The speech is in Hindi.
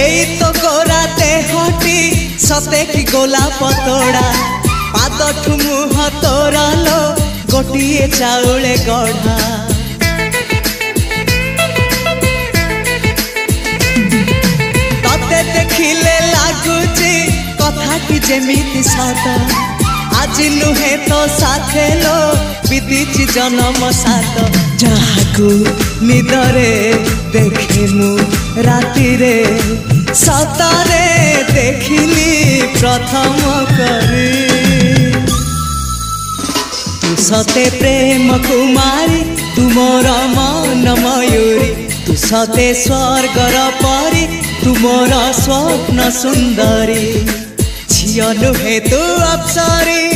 एई तो गोरा देहटी सते कि गोलाप तोड़ा पाद मुह तोरा लो गोटिए चाउले गढ़ा तते देखिले लागुची कथाटी जेमिति सत आज नुहे तो साथे लो विदिची जन्म सात जहाकू निदरे देखे मु राति रे सतरे देखिली प्रथम करी तू सते प्रेम कुमारी तुमर मन मयूरी तू सते स्वर्गर परी तुमर स्वप्न सुंदरी झियो नुहे तू अप्सरी।